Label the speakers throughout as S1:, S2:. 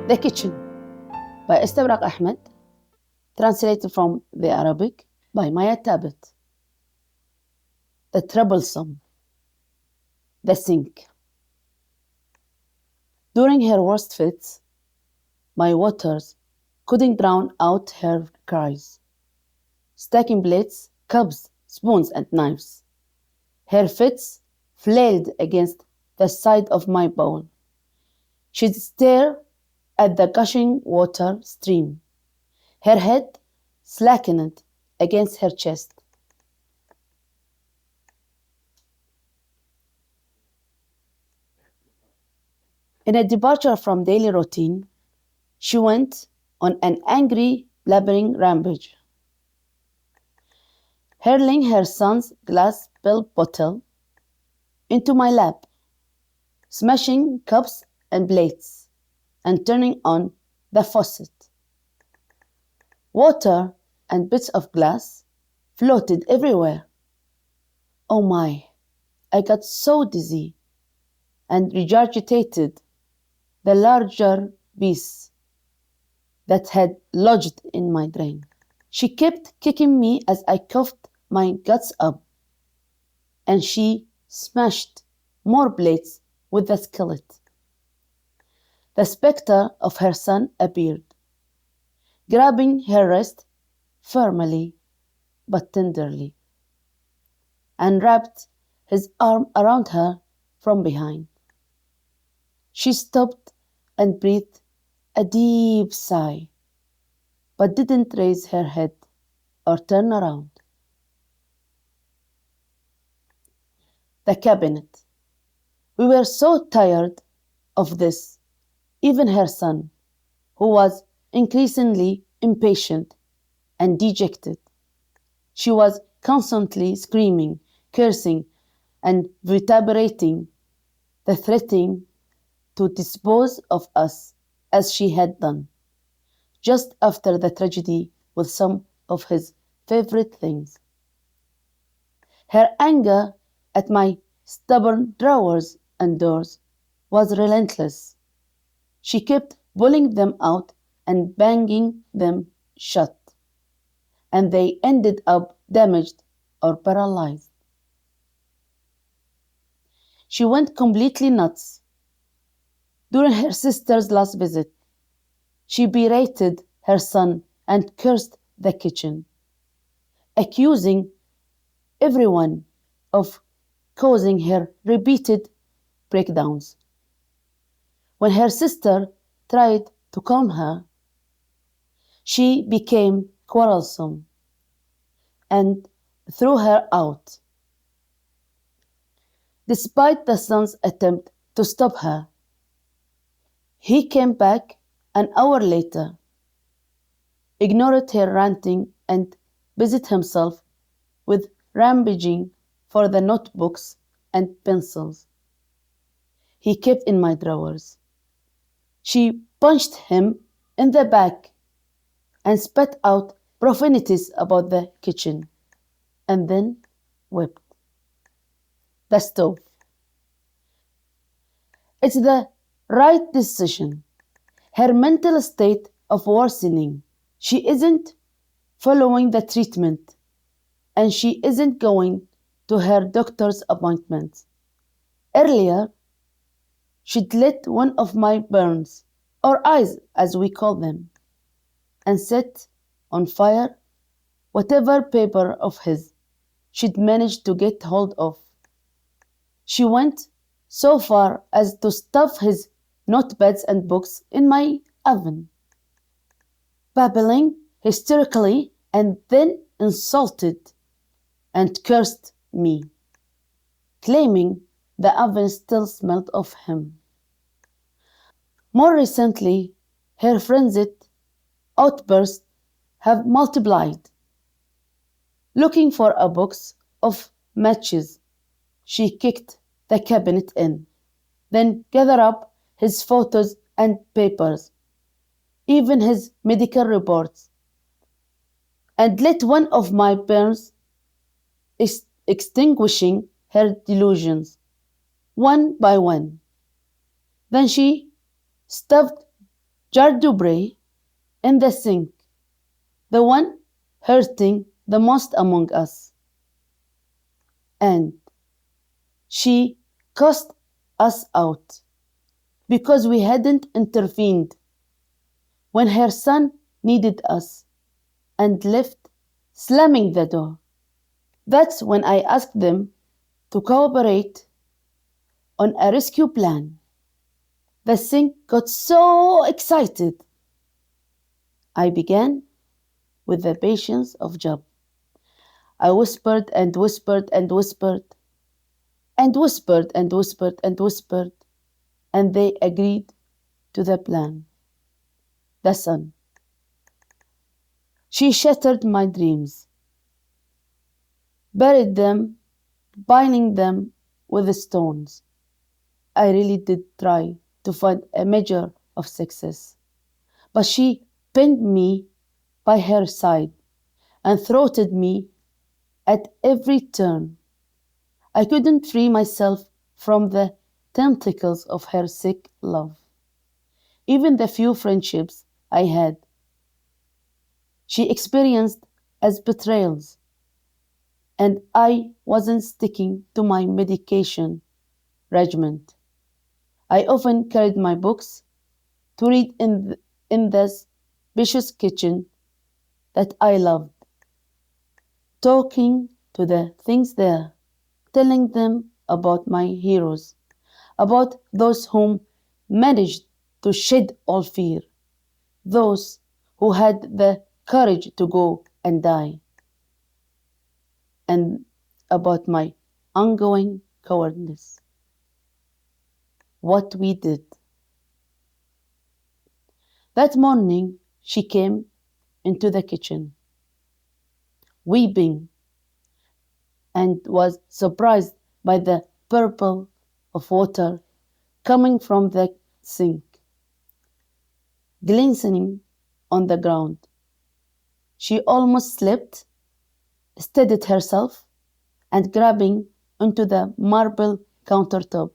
S1: The Kitchen by Estabraq Ahmad, translated from the Arabic by Maya Tabet. The Troublesome. The Sink. During her worst fits, my waters couldn't drown out her cries. Stacking plates, cups, spoons, and knives. Her fits flailed against the side of my bowl. She'd stare at the gushing water stream, her head slackened against her chest. In a departure from daily routine, she went on an angry, blabbering rampage, hurling her son's glass pill bottle into my lap, smashing cups and plates, and turning on the faucet. Water and bits of glass floated everywhere. Oh my, I got so dizzy and regurgitated the larger beasts that had lodged in my drain. She kept kicking me as I coughed my guts up, and she smashed more plates with the skillet. The spectre of her son appeared, grabbing her wrist firmly but tenderly, and wrapped his arm around her from behind. She stopped and breathed a deep sigh, but didn't raise her head or turn around. The cabinet. We were so tired of this, even her son, who was increasingly impatient and dejected. She was constantly screaming, cursing, and vituperating, threatening to dispose of us as she had done, just after the tragedy with some of his favorite things. Her anger at my stubborn drawers and doors was relentless. She kept pulling them out and banging them shut, and they ended up damaged or paralyzed. She went completely nuts. During her sister's last visit, she berated her son and cursed the kitchen, accusing everyone of causing her repeated breakdowns. When her sister tried to calm her, she became quarrelsome and threw her out. Despite the son's attempt to stop her, he came back an hour later, ignored her ranting, and busied himself with rampaging for the notebooks and pencils he kept in my drawers. She punched him in the back and spat out profanities about the kitchen, and then wept. The stove. It's the right decision. Her mental state of worsening. She isn't following the treatment, and she isn't going to her doctor's appointments. Earlier, she'd lit one of my burns, or eyes as we call them, and set on fire whatever paper of his she'd managed to get hold of. She went so far as to stuff his notepads and books in my oven, babbling hysterically, and then insulted and cursed me, claiming the oven still smelled of him. More recently, her frenzied outbursts have multiplied. Looking for a box of matches, she kicked the cabinet in, then gathered up his photos and papers, even his medical reports, and lit one of my burns, extinguishing her delusions, one by one. Then she stuffed jar dubray in the sink, the one hurting the most among us. And she cussed us out because we hadn't intervened when her son needed us and left, slamming the door. That's when I asked them to cooperate on a rescue plan. The sink got so excited. I began with the patience of Job. I whispered and whispered and whispered and whispered and whispered and whispered, and they agreed to the plan. The sun. She shattered my dreams, buried them, binding them with stones. I really did try to find a measure of success, but she pinned me by her side and thwarted me at every turn. I couldn't free myself from the tentacles of her sick love. Even the few friendships I had, she experienced as betrayals, and I wasn't sticking to my medication regimen. I often carried my books to read in the spacious kitchen that I loved, talking to the things there, telling them about my heroes, about those whom managed to shed all fear, those who had the courage to go and die, and about my ongoing cowardice. What we did. That morning, she came into the kitchen, weeping, and was surprised by the purple of water coming from the sink, glistening on the ground. She almost slipped, steadied herself, and grabbing onto the marble countertop,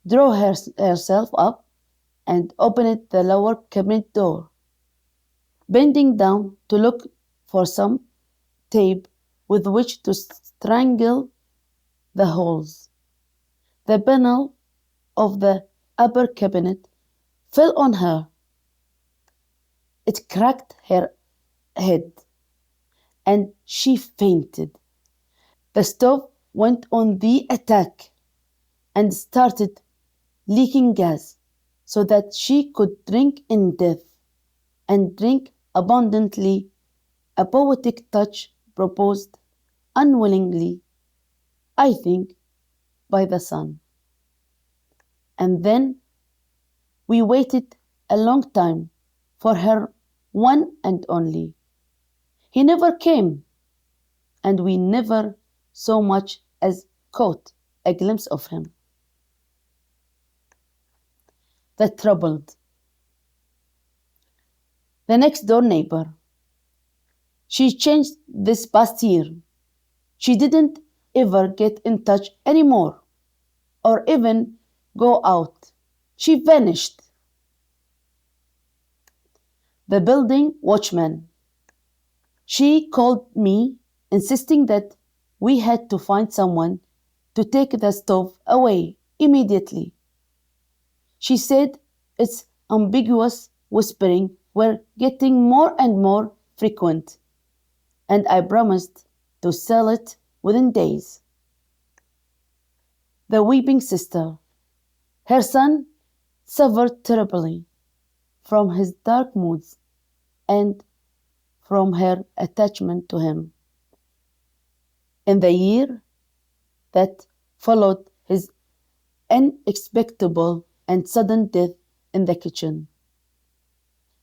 S1: drew herself up and opened the lower cabinet door, bending down to look for some tape with which to strangle the holes. The panel of the upper cabinet fell on her. It cracked her head, and she fainted. The stove went on the attack and started leaking gas so that she could drink in death and drink abundantly, a poetic touch proposed unwillingly, I think, by the sun. And then we waited a long time for her one and only. He never came, and we never so much as caught a glimpse of him. That troubled the next door neighbor. She changed this past year. She didn't ever get in touch anymore or even go out. She vanished. The building watchman. She called me, insisting that we had to find someone to take the stove away immediately. She said its ambiguous whispering were getting more and more frequent, and I promised to sell it within days. The weeping sister. Her son suffered terribly from his dark moods and from her attachment to him. In the year that followed his unexpected and sudden death in the kitchen,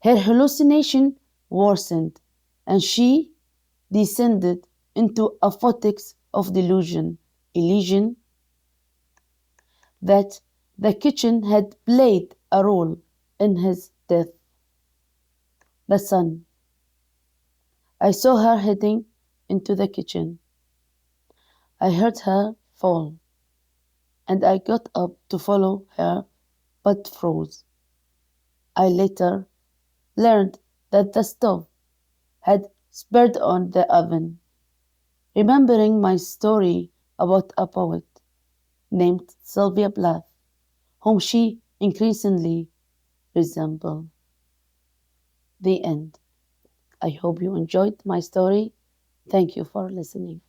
S1: her hallucination worsened, and she descended into a vortex of illusion that the kitchen had played a role in his death. The sun. I saw her heading into the kitchen. I heard her fall, and I got up to follow her, but froze. I later learned that the stove had spurred on the oven, remembering my story about a poet named Sylvia Plath, whom she increasingly resembled. The end. I hope you enjoyed my story. Thank you for listening.